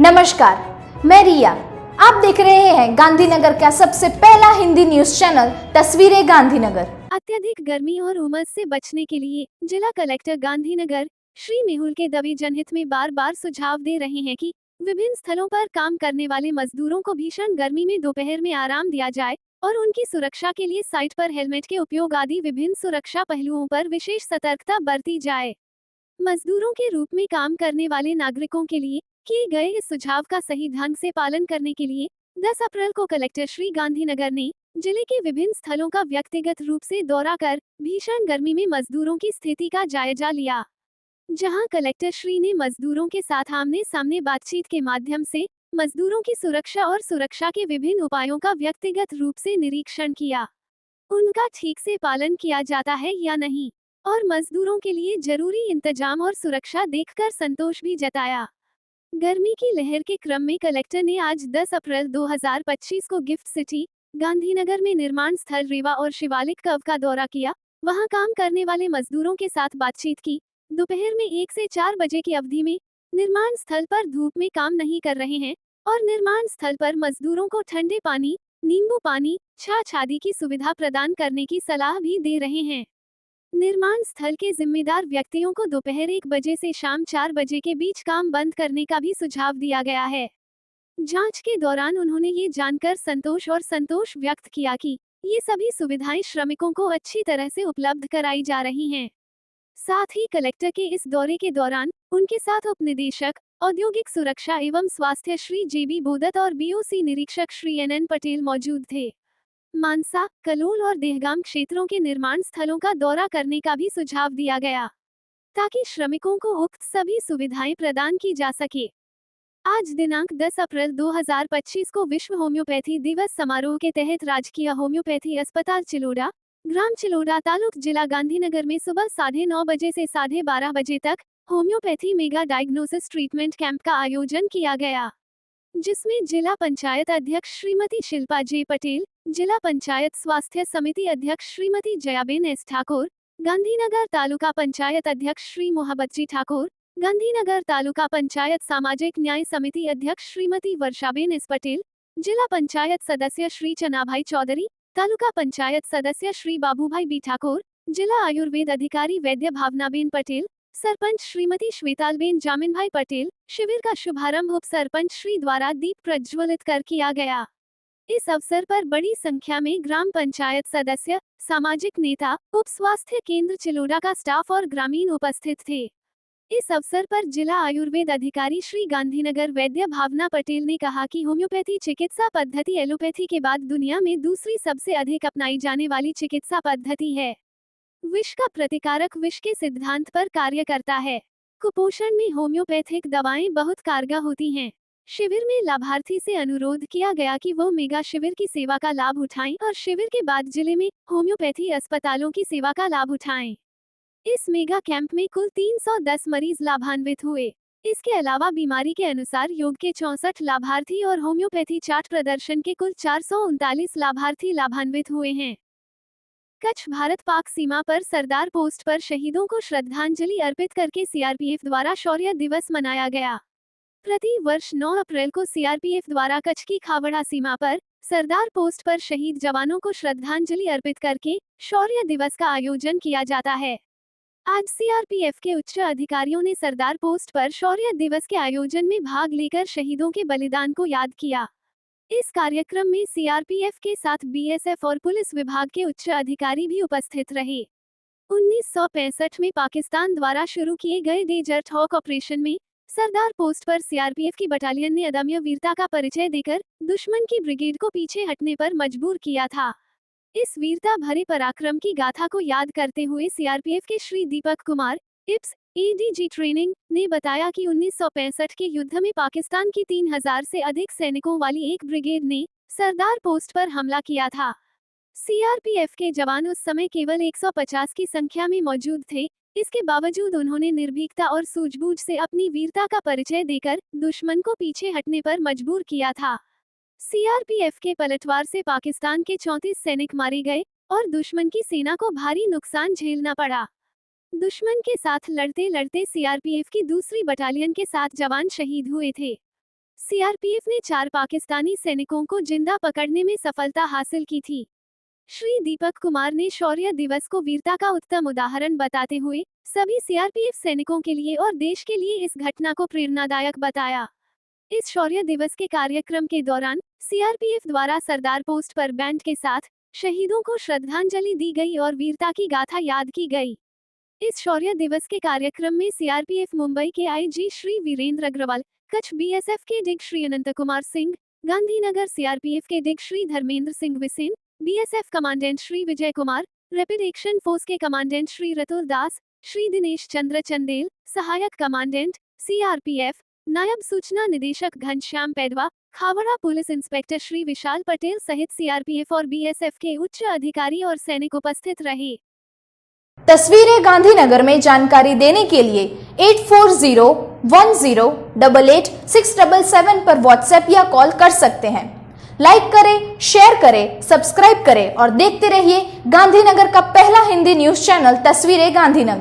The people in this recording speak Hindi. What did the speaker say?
नमस्कार, मैं रिया। आप देख रहे हैं गांधीनगर का सबसे पहला हिंदी न्यूज चैनल तस्वीरें गांधीनगर। अत्यधिक गर्मी और उमस से बचने के लिए जिला कलेक्टर गांधीनगर श्री मेहुल के दवे जनहित में बार बार सुझाव दे रहे हैं कि विभिन्न स्थलों पर काम करने वाले मजदूरों को भीषण गर्मी में दोपहर में आराम दिया जाए और उनकी सुरक्षा के लिए साइट पर हेलमेट के उपयोग आदि विभिन्न सुरक्षा पहलुओं पर विशेष सतर्कता बरती जाए। मजदूरों के रूप में काम करने वाले नागरिकों के लिए किए गए इस सुझाव का सही ढंग से पालन करने के लिए 10 अप्रैल को कलेक्टर श्री गांधीनगर ने जिले के विभिन्न स्थलों का व्यक्तिगत रूप से दौरा कर भीषण गर्मी में मजदूरों की स्थिति का जायजा लिया, जहां कलेक्टर श्री ने मजदूरों के साथ आमने सामने बातचीत के माध्यम से मजदूरों की सुरक्षा और सुरक्षा के विभिन्न उपायों का व्यक्तिगत रूप से निरीक्षण किया, उनका ठीक से पालन किया जाता है या नहीं और मजदूरों के लिए जरूरी इंतजाम और सुरक्षा देखकर संतोष भी जताया। गर्मी की लहर के क्रम में कलेक्टर ने आज 10 अप्रैल 2025 को गिफ्ट सिटी गांधीनगर में निर्माण स्थल रेवा और शिवालिक कव का दौरा किया, वहां काम करने वाले मजदूरों के साथ बातचीत की। दोपहर में 1 से 4 बजे की अवधि में निर्माण स्थल पर धूप में काम नहीं कर रहे हैं और निर्माण स्थल पर मजदूरों को ठंडे पानी, नींबू पानी, छाछ आदि की सुविधा प्रदान करने की सलाह भी दे रहे हैं। निर्माण स्थल के जिम्मेदार व्यक्तियों को दोपहर 1 बजे से शाम 4 बजे के बीच काम बंद करने का भी सुझाव दिया गया है। जांच के दौरान उन्होंने ये जानकर संतोष व्यक्त किया कि ये सभी सुविधाएं श्रमिकों को अच्छी तरह से उपलब्ध कराई जा रही हैं। साथ ही कलेक्टर के इस दौरे के दौरान उनके साथ उप निदेशक औद्योगिक सुरक्षा एवं स्वास्थ्य श्री जेबी बोदत और बीओसी निरीक्षक श्री एनएन पटेल मौजूद थे। मानसा, कलोल और देहगाम क्षेत्रों के निर्माण स्थलों का दौरा करने का भी सुझाव दिया गया, ताकि श्रमिकों को उक्त सभी सुविधाएं प्रदान की जा सके। आज दिनांक 10 अप्रैल 2025 को विश्व होम्योपैथी दिवस समारोह के तहत राजकीय होम्योपैथी अस्पताल चिलोड़ा, ग्राम चिलोड़ा, तालुक जिला गांधीनगर में सुबह 9:30 बजे से 12:30 बजे तक homeopathy mega diagnosis treatment camp का आयोजन किया गया, जिसमें जिला पंचायत अध्यक्ष श्रीमती शिल्पा जे पटेल, जिला पंचायत स्वास्थ्य समिति अध्यक्ष श्रीमती जयाबेन एस ठाकुर, गांधीनगर तालुका पंचायत अध्यक्ष श्री मोहब्बत जी ठाकुर, गांधीनगर तालुका पंचायत सामाजिक न्याय समिति अध्यक्ष श्रीमती वर्षाबेन एस पटेल, जिला पंचायत सदस्य श्री चनाभाई चौधरी, तालुका पंचायत सदस्य श्री बाबूभाई बी ठाकुर, जिला आयुर्वेद अधिकारी वैद्य भावनाबेन पटेल, सरपंच श्रीमती श्वेतालबेन जामिनभाई पटेल। शिविर का शुभारंभ उप सरपंच श्री द्वारा दीप प्रज्वलित कर किया गया। इस अवसर पर बड़ी संख्या में ग्राम पंचायत सदस्य, सामाजिक नेता, उप स्वास्थ्य केंद्र चिलोड़ा का स्टाफ और ग्रामीण उपस्थित थे। इस अवसर पर जिला आयुर्वेद अधिकारी श्री गांधीनगर वैद्य भावना पटेल ने कहा कि होम्योपैथी चिकित्सा पद्धति एलोपैथी के बाद दुनिया में दूसरी सबसे अधिक अपनाई जाने वाली चिकित्सा पद्धति है। विष का प्रतिकारक विष के सिद्धांत पर कार्य करता है। कुपोषण में होम्योपैथिक दवाएं बहुत कारगर होती हैं। शिविर में लाभार्थी से अनुरोध किया गया कि वो मेगा शिविर की सेवा का लाभ उठाएं और शिविर के बाद जिले में होम्योपैथी अस्पतालों की सेवा का लाभ उठाएं। इस मेगा कैंप में कुल 310 मरीज लाभान्वित हुए। इसके अलावा बीमारी के अनुसार योग के 64 लाभार्थी और होम्योपैथी चार्ट प्रदर्शन के कुल 439 लाभार्थी लाभान्वित हुए हैं। कच्छ भारत पाक सीमा पर सरदार पोस्ट पर शहीदों को श्रद्धांजलि अर्पित करके सीआरपीएफ द्वारा शौर्य दिवस मनाया गया। प्रति वर्ष 9 अप्रैल को सीआरपीएफ द्वारा कच्छ की खावड़ा सीमा पर सरदार पोस्ट पर शहीद जवानों को श्रद्धांजलि अर्पित करके शौर्य दिवस का आयोजन किया जाता है। आज सीआरपीएफ के उच्च अधिकारियों ने सरदार पोस्ट पर शौर्य दिवस के आयोजन में भाग लेकर शहीदों के बलिदान को याद किया। इस कार्यक्रम में सीआरपीएफ के साथ बीएसएफ और पुलिस विभाग के उच्च अधिकारी भी उपस्थित रहे। 1965 में पाकिस्तान द्वारा शुरू किए गए डेजर्ट हॉक ऑपरेशन में सरदार पोस्ट पर सीआरपीएफ की बटालियन ने अदम्य वीरता का परिचय देकर दुश्मन की ब्रिगेड को पीछे हटने पर मजबूर किया था। इस वीरता भरे पराक्रम की गाथा को याद करते हुए सीआरपीएफ के श्री दीपक कुमार, इप्स एडीजी ट्रेनिंग ने बताया कि 1965 के युद्ध में पाकिस्तान की 3000 से अधिक सैनिकों वाली एक ब्रिगेड ने सरदार पोस्ट पर हमला किया था। सीआरपीएफ के जवान उस समय केवल 150 की संख्या में मौजूद थे। इसके बावजूद उन्होंने निर्भीकता और सूझबूझ से अपनी वीरता का परिचय देकर दुश्मन को पीछे हटने पर मजबूर किया था। सीआरपीएफ के पलटवार से पाकिस्तान के 34 सैनिक मारे गए और दुश्मन की सेना को भारी नुकसान झेलना पड़ा। दुश्मन के साथ लड़ते लड़ते सीआरपीएफ की दूसरी बटालियन के 7 जवान शहीद हुए थे। सीआरपीएफ ने 4 पाकिस्तानी सैनिकों को जिंदा पकड़ने में सफलता हासिल की थी। श्री दीपक कुमार ने शौर्य दिवस को वीरता का उत्तम उदाहरण बताते हुए सभी सीआरपीएफ सैनिकों के लिए और देश के लिए इस घटना को प्रेरणादायक बताया। इस शौर्य दिवस के कार्यक्रम के दौरान सीआरपीएफ द्वारा सरदार पोस्ट पर बैंड के साथ शहीदों को श्रद्धांजलि दी गई और वीरता की गाथा याद की गई। इस शौर्य दिवस के कार्यक्रम में सीआरपीएफ मुंबई के आईजी श्री वीरेंद्र अग्रवाल, कच्छ बीएसएफ के डिग श्री अनंत कुमार सिंह, गांधीनगर सीआरपीएफ के डिग Shri Dharmendra Singh Bisen, BSF commandant Shri Vijay Kumar, rapid action force के कमांडेंट श्री रतुल दास, श्री दिनेश चंद्र चंदेल, सहायक कमांडेंट सीआरपीएफ, नायब सूचना निदेशक घनश्याम पैडवा, खावड़ा पुलिस इंस्पेक्टर श्री विशाल पटेल सहित सीआरपीएफ और बीएसएफ के उच्च अधिकारी और सैनिक उपस्थित रहे। तस्वीरें गांधीनगर में जानकारी देने के लिए 8401088677 पर व्हाट्सएप या कॉल कर सकते हैं। लाइक करें, शेयर करें, सब्सक्राइब करें और देखते रहिए गांधीनगर का पहला हिंदी न्यूज चैनल तस्वीरें गांधीनगर।